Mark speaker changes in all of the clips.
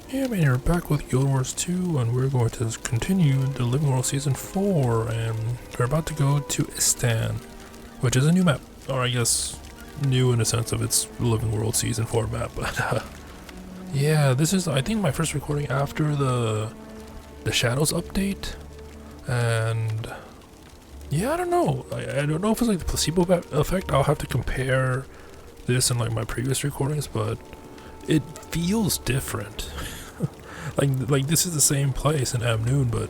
Speaker 1: Yeah, man, you're back with Guild Wars 2, and we're going to continue the Living World Season 4, and we're about to go to ISTAN, which is a new map, or I guess new in the sense of its Living World Season 4 map, but yeah, this is, I think, my first recording after the Shadows update, and yeah, I don't know, I don't know if it's like the placebo effect. I'll have to compare this and like my previous recordings, but it feels different. like this is the same place in Amnoon, but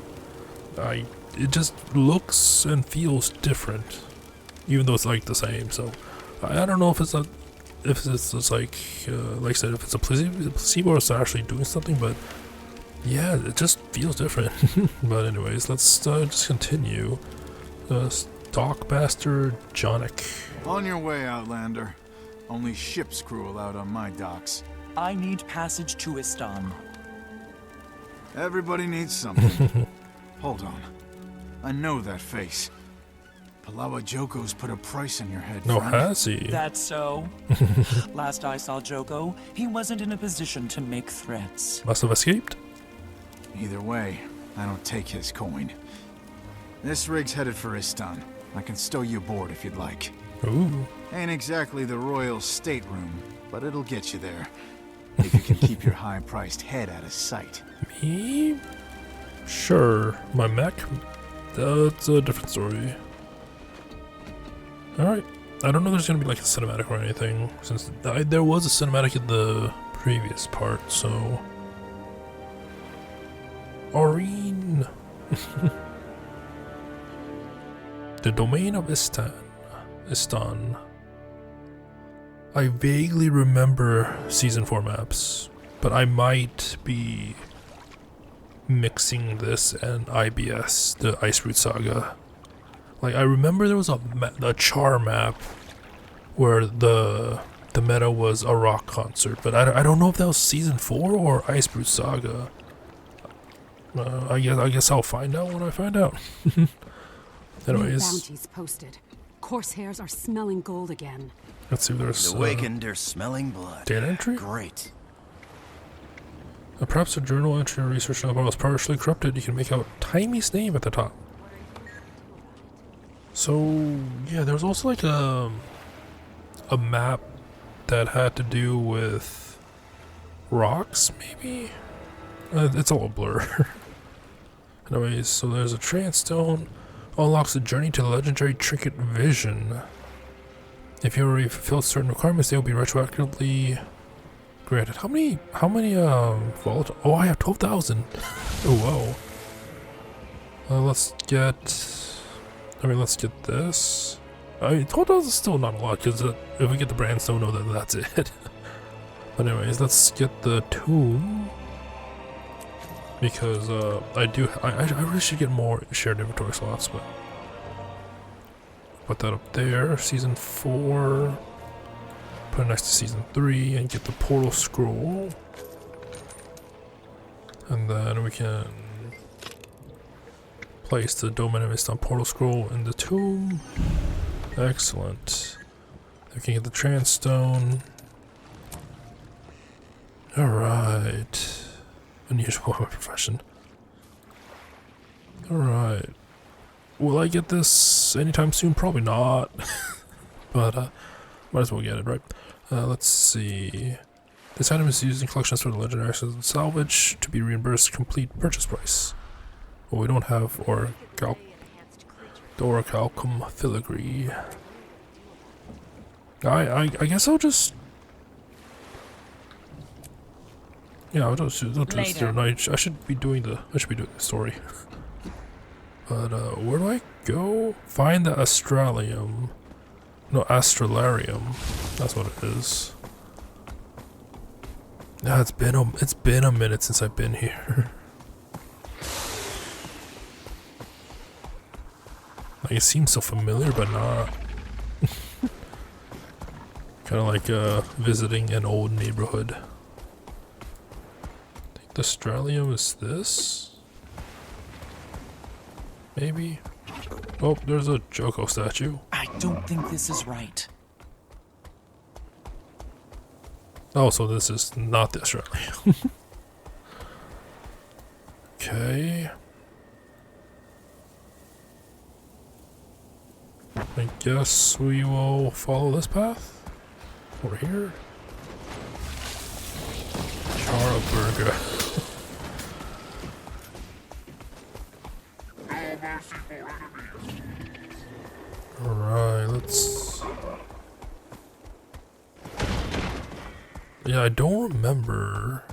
Speaker 1: it just looks and feels different, even though it's like the same. So I don't know if it's just like I said, if it's a placebo or it's actually doing something, but yeah, it just feels different. But anyways, let's just continue. Stockmaster Jonic.
Speaker 2: On your way, Outlander. Only ship's crew allowed on my docks.
Speaker 3: I need passage to ISTAN.
Speaker 2: Everybody needs something. Hold on. I know that face. Palawa Joko's put a price on your head,
Speaker 1: No,
Speaker 2: friend.
Speaker 1: has he?
Speaker 3: That's so. Last I saw Joko, he wasn't in a position to make threats.
Speaker 1: Must have escaped.
Speaker 2: Either way, I don't take his coin. This rig's headed for ISTAN. I can stow you aboard if you'd like.
Speaker 1: Ooh.
Speaker 2: Ain't exactly the royal stateroom, but it'll get you there. If you can keep your high-priced head out of sight.
Speaker 1: Me? Sure. My mech? That's a different story. Alright. I don't know if there's gonna be like a cinematic or anything, since there was a cinematic in the previous part, so... Aureen! The domain of ISTAN. I vaguely remember Season 4 maps, but I might be mixing this and IBS, the Ice Root Saga. Like, I remember there was a Char map where the meta was a rock concert, but I don't know if that was Season 4 or Ice Root Saga. I guess I'll find out when I find out. Anyways,
Speaker 4: bounties posted. Corsairs are smelling gold again.
Speaker 1: Let's see if there's
Speaker 5: awakened are smelling blood.
Speaker 1: data entry.
Speaker 5: Great.
Speaker 1: Perhaps a journal entry or research novel was partially corrupted. You can make out Timy's name at the top. So yeah, there's also like a map that had to do with rocks, maybe. It's all a blur. Anyways, so there's a trance stone. Unlocks the journey to the legendary trinket Vision. If you already fulfilled certain requirements, they will be retroactively granted. How many vault? Oh, I have 12,000. Oh wow. Let's get this. I mean, 12,000 is still not a lot, because if we get the brand stone, no, then that's it. But anyways, let's get the tomb. Because I really should get more shared inventory slots, but put that up there. Season 4, put it next to Season 3, and get the portal scroll, and then we can place the Domain of ISTAN portal scroll in the tomb. Excellent. We can get the trance stone. All right. Unusual profession. Alright. Will I get this anytime soon? Probably not. But might as well get it, right? Let's see. This item is used in collections for the legendary access and salvage to be reimbursed complete purchase price. Well, we don't have Orichalcum filigree. I guess I'll just... Yeah, I'll just do this during night. I should be doing the story. But where do I go? Find the Astralium. No, Astralarium. That's what it is. Yeah, it's been a minute since I've been here. Like, it seems so familiar, but not. Kind of like visiting an old neighborhood. The Astralium is this? Maybe? Oh, there's a Joko statue.
Speaker 3: I don't think this is right.
Speaker 1: Oh, so this is not the Astralium. Okay. I guess we will follow this path. Over here. Chara burger. Alright, let's... Yeah, I don't remember.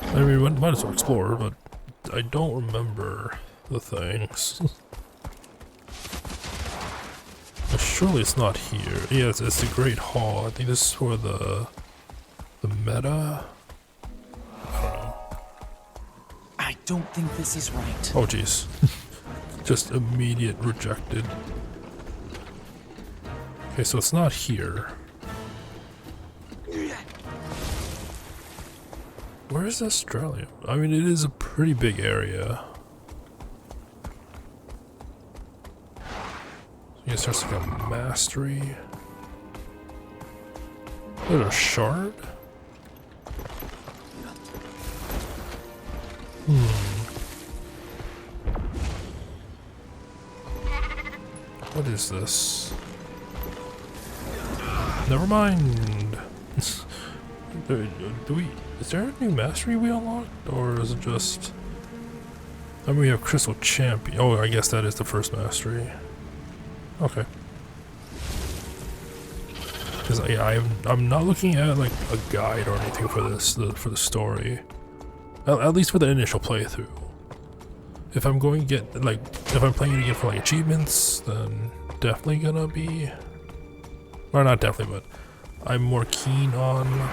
Speaker 1: I mean, we might as well explore, but I don't remember the things. Surely it's not here. Yeah, it's the Great Hall. I think this is for the meta. I don't know.
Speaker 3: I don't think this is right.
Speaker 1: Oh jeez. Just immediate rejected. Okay, so it's not here. Where is Australia? I mean, it is a pretty big area. I guess there's like a mastery. There's a shard? What is this? Never mind. Is there a new mastery we unlocked? Or is it just... I mean, we have Crystal Champion. Oh, I guess that is the first mastery. Okay. Because yeah, I'm not looking at like a guide or anything for this for the story. At least for the initial playthrough. If I'm going to get like if I'm playing it again for like achievements, then definitely gonna be, or not definitely, but I'm more keen on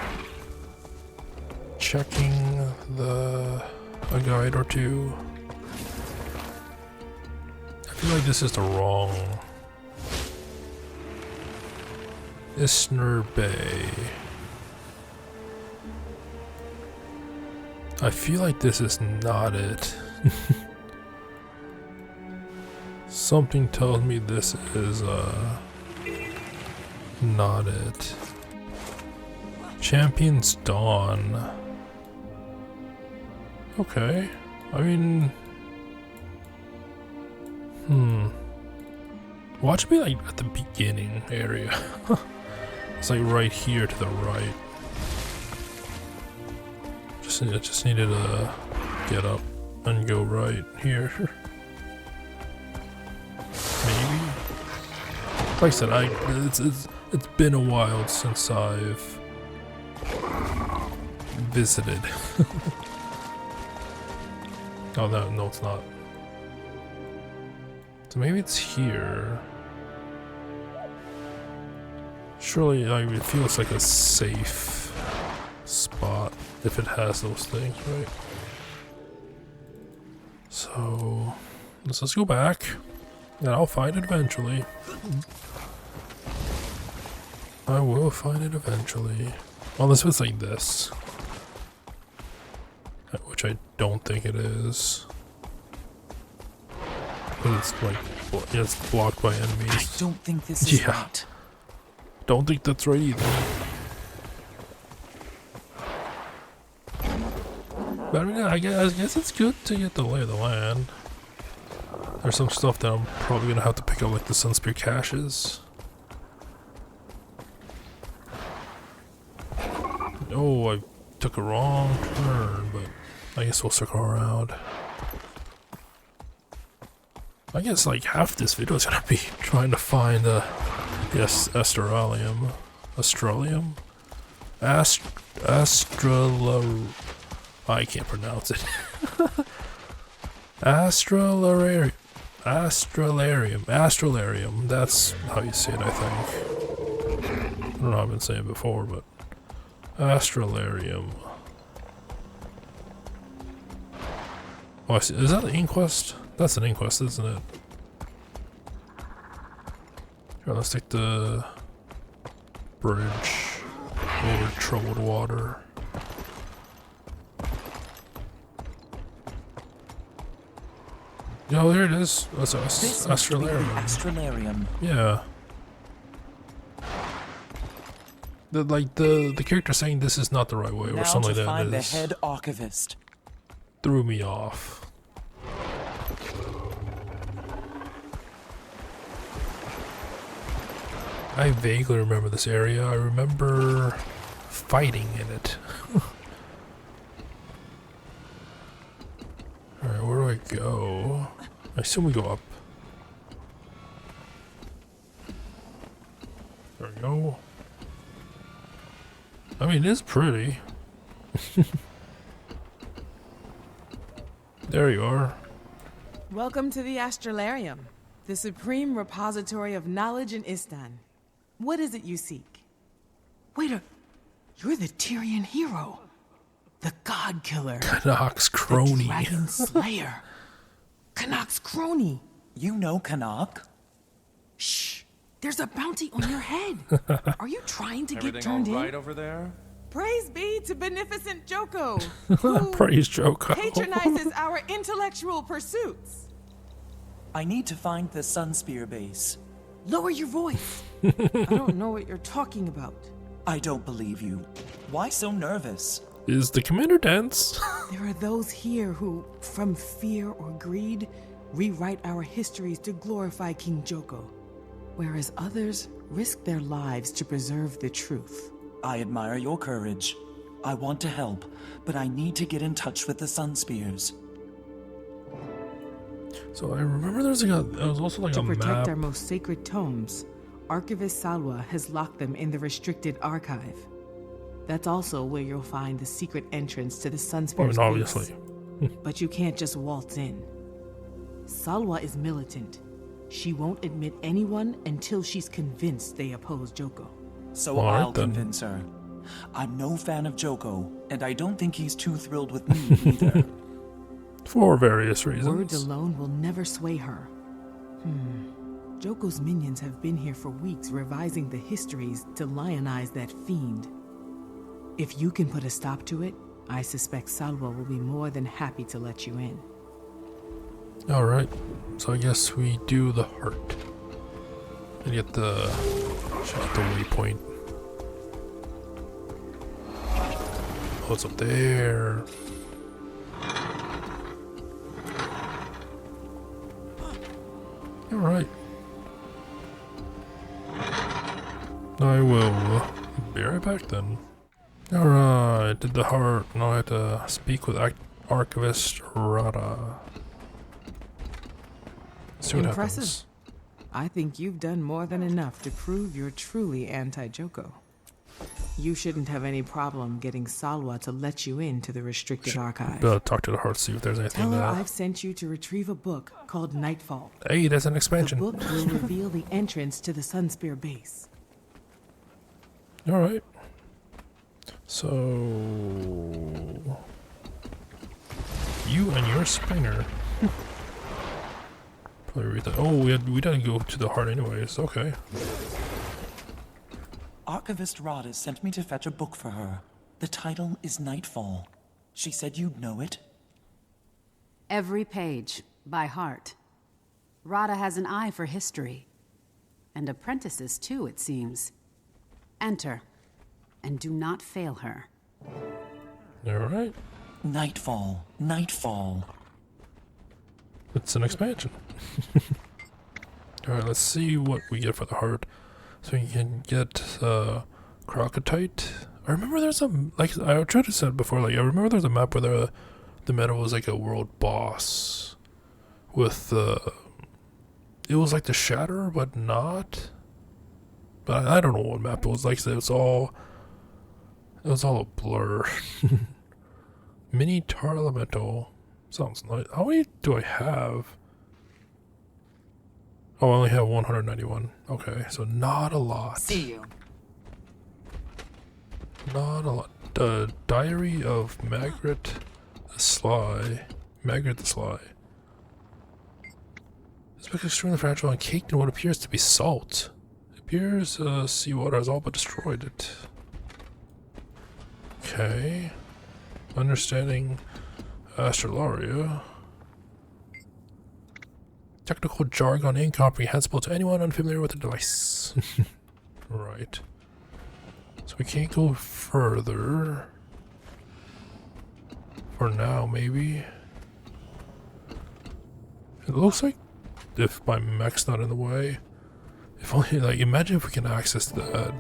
Speaker 1: checking a guide or two. I feel like this is the wrong Isner Bay. I feel like this is not it. Something tells me this is not it. Champion's Dawn. Okay. I mean, watch me like at the beginning area. It's like right here to the right. I just needed to get up and go right here. Maybe. Like I said, it's been a while since I've visited. Oh no, it's not. So maybe it's here. Surely, it feels like a safe spot if it has those things, right? So let's just go back, and I'll find it eventually. I will find it eventually. Unless it's like this, which I don't think it is. But it's like, yeah, it's blocked by enemies.
Speaker 3: I don't think this is right.
Speaker 1: Don't think that's right either. But I mean, I guess it's good to get the lay of the land. There's some stuff that I'm probably gonna have to pick up, like the Sunspear caches. Oh, I took a wrong turn, but I guess we'll circle around. I guess like half this video is gonna be trying to find yes, Astralium. I can't pronounce it. Astralarium. That's how you say it, I think. I don't know how I've been saying it before, but Astralarium. Oh, I see. Is that an inquest? That's an inquest, isn't it? Here, let's take the bridge over troubled water. Oh, there it is. That's
Speaker 3: Astralarium.
Speaker 1: Yeah. The character saying this is not the right way, or something like that.
Speaker 3: Now to find the head archivist.
Speaker 1: threw me off. I vaguely remember this area. I remember fighting in it. Alright, where do I go? I assume we go up. There we go. I mean, it is pretty. There you are.
Speaker 6: Welcome to the Astralarium, the supreme repository of knowledge in ISTAN. What is it you seek? You're the Tyrian hero. The God Killer.
Speaker 1: Canucks crony.
Speaker 6: The Dragon Slayer. Canuck's crony.
Speaker 3: You know Canuck?
Speaker 6: Shh. There's a bounty on your head. Are you trying to get turned in?
Speaker 7: over there?
Speaker 6: Praise be to beneficent Joko, who
Speaker 1: Praise Joko.
Speaker 6: patronizes our intellectual pursuits.
Speaker 3: I need to find the Sunspear base.
Speaker 6: Lower your voice. I don't know what you're talking about.
Speaker 3: I don't believe you. Why so nervous?
Speaker 1: Is the commander dense?
Speaker 6: There are those here who, from fear or greed, rewrite our histories to glorify King Joko, whereas others risk their lives to preserve the truth.
Speaker 3: I admire your courage. I want to help, but I need to get in touch with the Sunspears.
Speaker 1: So I remember there was also like
Speaker 6: To
Speaker 1: a
Speaker 6: protect
Speaker 1: map.
Speaker 6: our most sacred tomes, Archivist Salwa has locked them in the restricted archive. That's also where you'll find the secret entrance to the Sunspear's
Speaker 1: Well,
Speaker 6: base.
Speaker 1: obviously.
Speaker 6: But you can't just waltz in. Salwa is militant. She won't admit anyone until she's convinced they oppose Joko.
Speaker 3: So
Speaker 1: All right,
Speaker 3: I'll
Speaker 1: then.
Speaker 3: convince her. I'm no fan of Joko, and I don't think he's too thrilled with me either.
Speaker 1: For various
Speaker 6: Words
Speaker 1: reasons.
Speaker 6: alone will never sway her. Joko's minions have been here for weeks revising the histories to lionize that fiend. If you can put a stop to it, I suspect Salwa will be more than happy to let you in.
Speaker 1: Alright. So I guess we do the heart. And get the waypoint. Oh, it's up there. Alright. I will be right back then. Alright, did the heart. Now I have to speak with Archivist Rada. See what
Speaker 6: Impressive.
Speaker 1: happens.
Speaker 6: I think you've done more than enough to prove you're truly anti-Joko. You shouldn't have any problem getting Salwa to let you into the restricted archive.
Speaker 1: Better talk to the heart, see if there's anything
Speaker 6: Tell her
Speaker 1: there.
Speaker 6: I've sent you to retrieve a book called Nightfall.
Speaker 1: Hey, there's an
Speaker 6: The
Speaker 1: expansion.
Speaker 6: book will reveal the entrance to the Sunspear base.
Speaker 1: Alright. So you and your Springer. Probably read that. Oh, we didn't go to the heart anyways. Okay.
Speaker 3: Archivist Rada sent me to fetch a book for her. The title is Nightfall. She said you'd know it.
Speaker 4: Every page, by heart. Rada has an eye for history. And apprentices, too, it seems. Enter, and do not fail her.
Speaker 1: Alright.
Speaker 3: Nightfall. Nightfall.
Speaker 1: It's an expansion. Alright, let's see what we get for the heart. So you can get Crocotite. I remember there's a, like I tried to say it before, like I remember there's a map where the meta was like a world boss with it was like the Shatter but not. But I don't know what map it was. Like I said, it was all a blur. Mini Tarlemental sounds nice. How many do I have? Oh, I only have 191. Okay, so not a lot.
Speaker 3: See you.
Speaker 1: Not a lot. Diary of Margaret the Sly. Margaret the Sly. This book is extremely fragile and caked in what appears to be salt. It appears seawater has all but destroyed it. Okay. Understanding Astralaria. Technical jargon incomprehensible to anyone unfamiliar with the device. Right. So we can't go further. For now, maybe. It looks like if my mech's not in the way. If only, like, imagine if we can access that.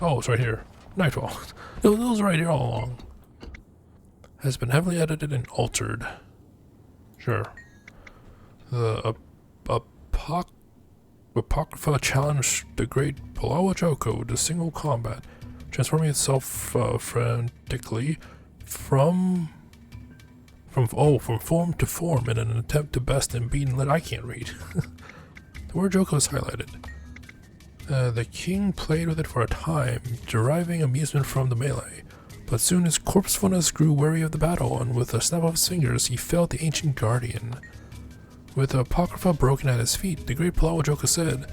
Speaker 1: Oh, it's right here. Nightfall. It was right here all along. Has been heavily edited and altered. Sure. The Apocrypha challenged the great Palawa Joko to single combat, transforming itself frantically from form to form in an attempt to best and beat I can't read. The word Joko is highlighted. The king played with it for a time, deriving amusement from the melee. But soon his corpsefulness grew weary of the battle, and with a snap of his fingers he felled the ancient guardian. With the Apocrypha broken at his feet, the great Palawa Joka said,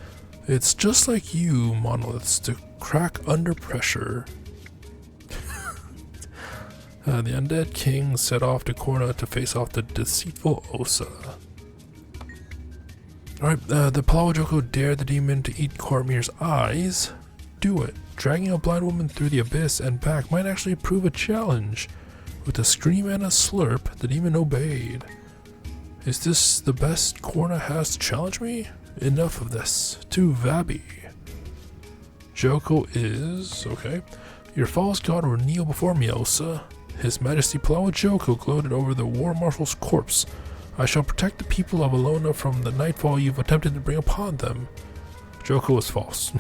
Speaker 1: "It's just like you, monoliths, to crack under pressure." The undead king set off to Korna to face off the deceitful Osa. Alright, the Palawa Joko dared the demon to eat Kormir's eyes. Do it. Dragging a blind woman through the abyss and back might actually prove a challenge. With a scream and a slurp, the demon obeyed. Is this the best Korna has to challenge me? Enough of this. To Vabi. Joko is... okay. Your false god will kneel before me, Osa. His Majesty Palawa Joko gloated over the War Marshal's corpse. I shall protect the people of Alona from the nightfall you've attempted to bring upon them. Joko was false.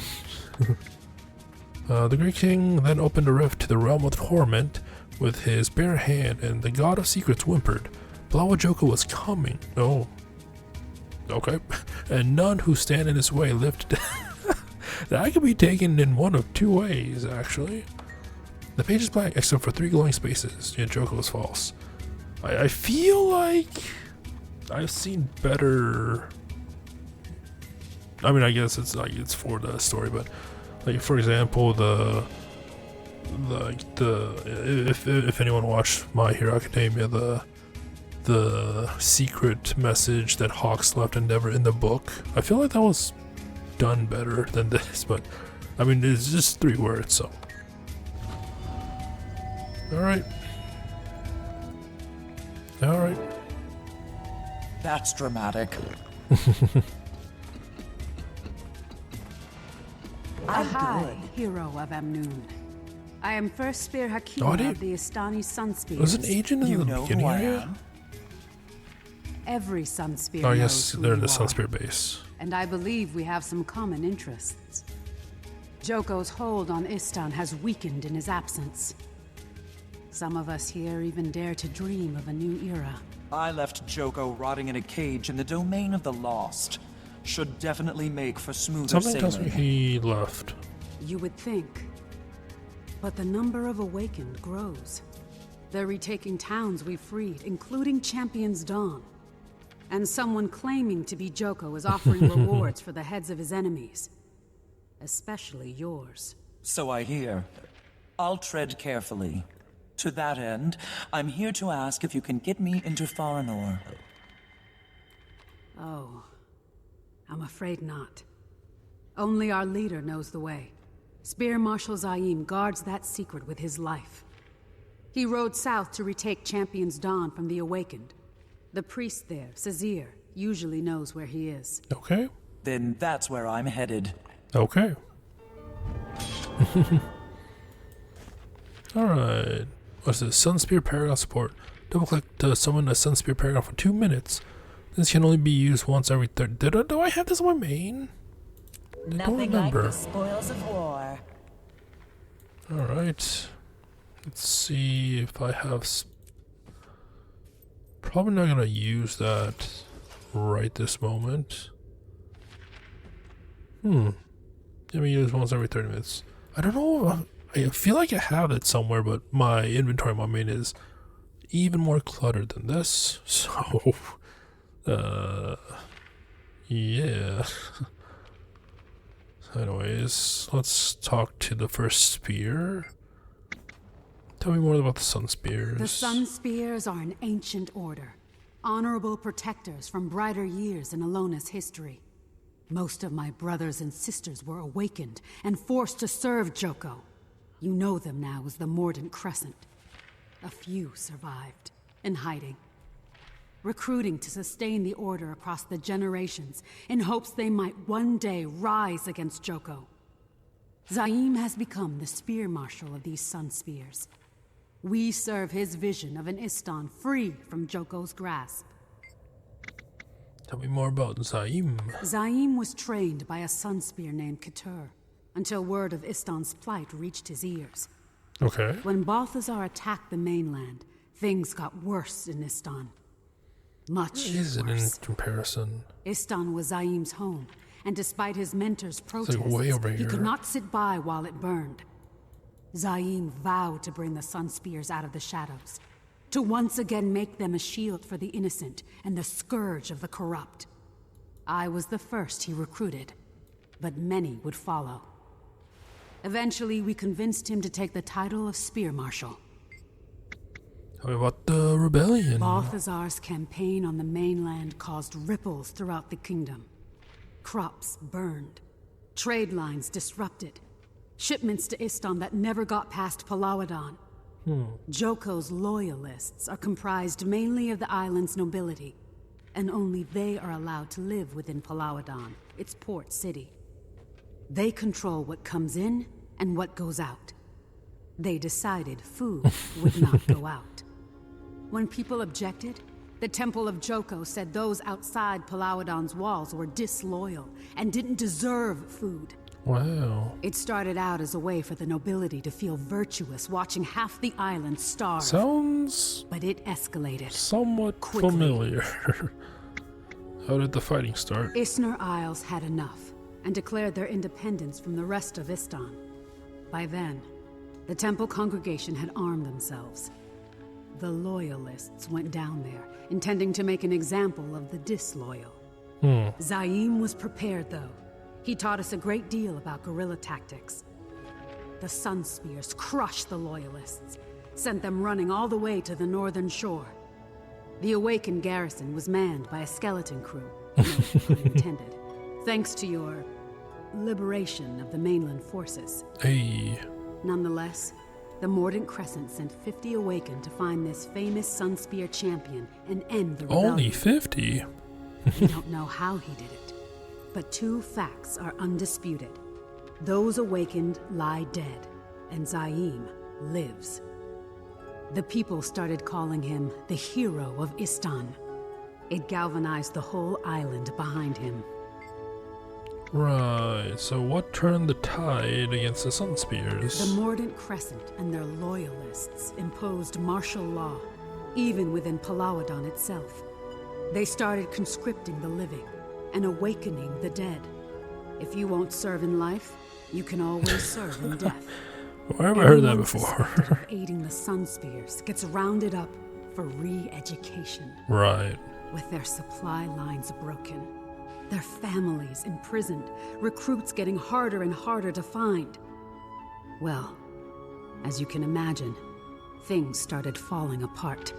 Speaker 1: The Great King then opened a rift to the realm of torment with his bare hand, and the God of Secrets whimpered. Palawa Joko was coming. Oh. Okay. And none who stand in his way lived. That could be taken in one of two ways, actually. The page is blank except for 3 glowing spaces. Yeah, Joko was false. I feel like I've seen better. I mean, I guess it's like it's for the story, but like for example, if anyone watched My Hero Academia, the secret message that Hawks left and never in the book, I feel like that was done better than this. But I mean, it's just 3 words, so. All right.
Speaker 3: That's dramatic.
Speaker 4: Ahai, hero of Amnoon. I am First Spear Hakima of the Istani Sun Spears.
Speaker 1: Was an agent in
Speaker 3: You
Speaker 1: the
Speaker 3: know
Speaker 1: beginning
Speaker 3: who I
Speaker 1: area?
Speaker 3: am?
Speaker 4: Every Sun Spear
Speaker 1: Oh
Speaker 4: knows
Speaker 1: yes,
Speaker 4: who
Speaker 1: they're in
Speaker 4: you
Speaker 1: the Sun
Speaker 4: are,
Speaker 1: Spear base.
Speaker 4: and I believe we have some common interests. Joko's hold on ISTAN has weakened in his absence. Some of us here even dare to dream of a new era.
Speaker 3: I left Joko rotting in a cage in the domain of the lost. Should definitely make for smoother
Speaker 1: Something tells me
Speaker 3: sailing.
Speaker 1: he left.
Speaker 4: You would think. But the number of awakened grows. They're retaking towns we freed, including Champion's Dawn. And someone claiming to be Joko is offering rewards for the heads of his enemies. Especially yours.
Speaker 3: So I hear. I'll tread carefully. To that end, I'm here to ask if you can get me into Faranor.
Speaker 4: Oh. I'm afraid not. Only our leader knows the way. Spear Marshal Zaim guards that secret with his life. He rode south to retake Champion's Dawn from the Awakened. The priest there, Sazir, usually knows where he is.
Speaker 1: Okay.
Speaker 3: Then that's where I'm headed.
Speaker 1: Okay. Alright. What's this? Sunspear Paragon support. Double click to summon a Sunspear Paragon for 2 minutes. This can only be used once every third. Do I have this on my main? I don't
Speaker 7: Nothing like
Speaker 1: remember.
Speaker 7: the spoils of war.
Speaker 1: Alright. Let's see if I have. Probably not gonna use that right this moment. Let me use once every 30 minutes. I don't know. I feel like I have it somewhere, but my inventory, my main is even more cluttered than this. So, yeah. Anyways, let's talk to the first spear. Tell me more about the Sun Spears.
Speaker 4: The Sun Spears are an ancient order. Honorable protectors from brighter years in Alona's history. Most of my brothers and sisters were awakened and forced to serve Joko. You know them now as the Mordant Crescent. A few survived, in hiding. Recruiting to sustain the order across the generations in hopes they might one day rise against Joko. Zaim has become the spear marshal of these sun spears. We serve his vision of an ISTAN free from Joko's grasp.
Speaker 1: Tell me more about Zaim.
Speaker 4: Zaim was trained by a sun spear named Ketur, until word of ISTAN's plight reached his ears.
Speaker 1: Okay.
Speaker 4: When Balthazar attacked the mainland, things got worse in ISTAN. Much
Speaker 1: Is it in
Speaker 4: worse.
Speaker 1: comparison?
Speaker 4: ISTAN was Zaim's home, and despite his mentor's protests,
Speaker 1: like way over
Speaker 4: he
Speaker 1: here.
Speaker 4: could not sit by while it burned. Zaim vowed to bring the sun spears out of the shadows, to once again make them a shield for the innocent and the scourge of the corrupt. I was the first he recruited, but many would follow. Eventually, we convinced him to take the title of Spear Marshal.
Speaker 1: Tell me about the rebellion.
Speaker 4: Balthazar's campaign on the mainland caused ripples throughout the kingdom. Crops burned, trade lines disrupted, shipments to ISTAN that never got past Palawadan. Joko's loyalists are comprised mainly of the island's nobility, and only they are allowed to live within Palawadan, its port city. They control what comes in and what goes out. They decided food would not go out. When people objected, the Temple of Joko said those outside Palawadan's walls were disloyal and didn't deserve food.
Speaker 1: Wow.
Speaker 4: It started out as a way for the nobility to feel virtuous watching half the island starve.
Speaker 1: Sounds
Speaker 4: But it escalated.
Speaker 1: somewhat
Speaker 4: Quickly.
Speaker 1: familiar. How did the fighting start?
Speaker 4: Isner Isles had enough and declared their independence from the rest of ISTAN. By then, the temple congregation had armed themselves. The loyalists went down there, intending to make an example of the disloyal. Zaim was prepared, though. He taught us a great deal about guerrilla tactics. The Sun Spears crushed the loyalists, sent them running all the way to the northern shore. The awakened garrison was manned by a skeleton crew, no pun intended, thanks to your liberation of the mainland forces.
Speaker 1: Hey.
Speaker 4: Nonetheless, the Mordant Crescent sent 50 Awakened to find this famous Sun Spear champion and end the rebellion.
Speaker 1: Only 50?
Speaker 4: We don't know how he did it, but two facts are undisputed. Those awakened lie dead, and Zaim lives. The people started calling him the hero of ISTAN. It galvanized the whole island behind him.
Speaker 1: Right, so what turned the tide against the Sun Spears?
Speaker 4: The Mordant Crescent and their loyalists imposed martial law, even within Palawadan itself. They started conscripting the living and awakening the dead. If you won't serve in life, you can always serve in death.
Speaker 1: Where have I heard that
Speaker 4: Anyone
Speaker 1: before?
Speaker 4: suspected of aiding the Sun Spears gets rounded up for re-education.
Speaker 1: Right.
Speaker 4: With their supply lines broken, their families imprisoned, recruits getting harder and harder to find. Well, as you can imagine, things started falling apart.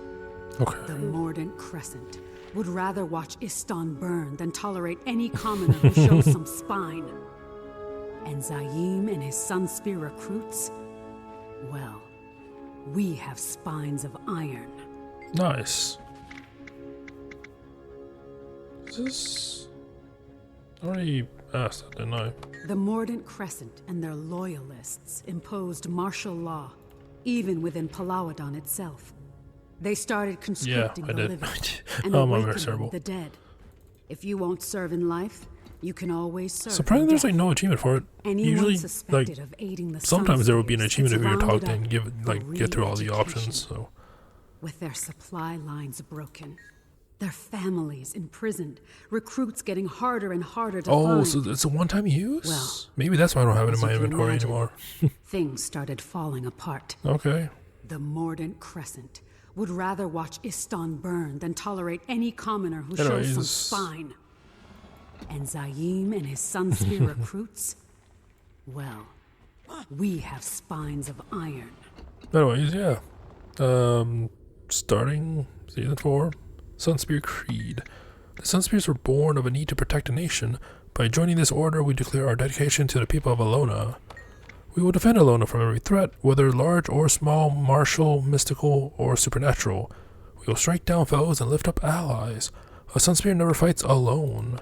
Speaker 1: Okay.
Speaker 4: The Mordant Crescent would rather watch ISTAN burn than tolerate any commoner who shows some spine. And Zaim and his Sun Spear recruits? Well, we have spines of iron.
Speaker 1: Nice. Is this... I already asked that, didn't I?
Speaker 4: The Mordant Crescent and their loyalists imposed martial law, even within Palawadan itself. They started conscripting
Speaker 1: I
Speaker 4: the
Speaker 1: did.
Speaker 4: living and
Speaker 1: Oh, my
Speaker 4: awakening
Speaker 1: miserable.
Speaker 4: the dead. If you won't serve in life, you can always serve.
Speaker 1: Surprisingly,
Speaker 4: in
Speaker 1: there's
Speaker 4: death.
Speaker 1: like no achievement for it.
Speaker 4: Anyone
Speaker 1: Usually,
Speaker 4: suspected
Speaker 1: like,
Speaker 4: of aiding the
Speaker 1: sometimes there would be an
Speaker 4: Sun
Speaker 1: achievement if
Speaker 4: Spears
Speaker 1: you were
Speaker 4: gets
Speaker 1: talked
Speaker 4: rounded
Speaker 1: and give
Speaker 4: up
Speaker 1: like
Speaker 4: for
Speaker 1: get through all the
Speaker 4: re-education.
Speaker 1: options. So
Speaker 4: With their supply lines broken, their families imprisoned, recruits getting harder and harder to find.
Speaker 1: so it's a one-time use.
Speaker 4: Well,
Speaker 1: maybe that's why I don't have it in
Speaker 4: as
Speaker 1: my
Speaker 4: you can
Speaker 1: inventory
Speaker 4: imagine,
Speaker 1: anymore.
Speaker 4: Things started falling apart.
Speaker 1: Okay.
Speaker 4: The Mordant Crescent would rather watch ISTAN burn than tolerate any commoner who shows some
Speaker 1: Anyways.
Speaker 4: spine. And Zaim and his Sun Spear recruits? Well, we have spines of iron.
Speaker 1: Anyways, yeah. Starting season 4, Sunspear Creed. The Sunspears were born of a need to protect a nation. By joining this order, we declare our dedication to the people of Alona. We will defend Alona from every threat, whether large or small, martial, mystical, or supernatural. We will strike down foes and lift up allies. A Sunspear never fights alone.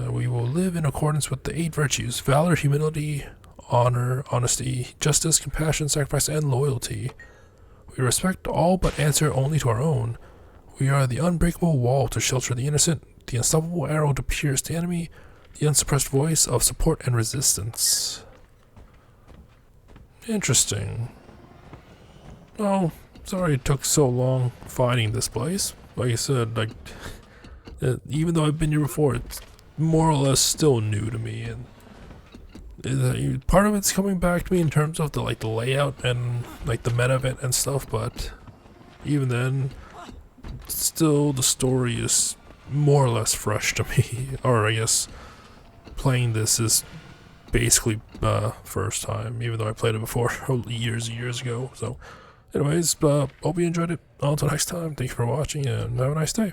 Speaker 1: We will live in accordance with the 8 virtues: valor, humility, honor, honesty, justice, compassion, sacrifice, and loyalty. We respect all but answer only to our own. We are the unbreakable wall to shelter the innocent, the unstoppable arrow to pierce the enemy, the unsuppressed voice of support and resistance. Interesting. Oh, sorry it took so long finding this place. Like I said, even though I've been here before, it's more or less still new to me, and part of it's coming back to me in terms of the layout and the meta of it and stuff, but even then, still the story is more or less fresh to me. Or I guess playing this is basically first time, even though I played it before years and years ago. So anyways, hope you enjoyed it. Until next time, thank you for watching and have a nice day.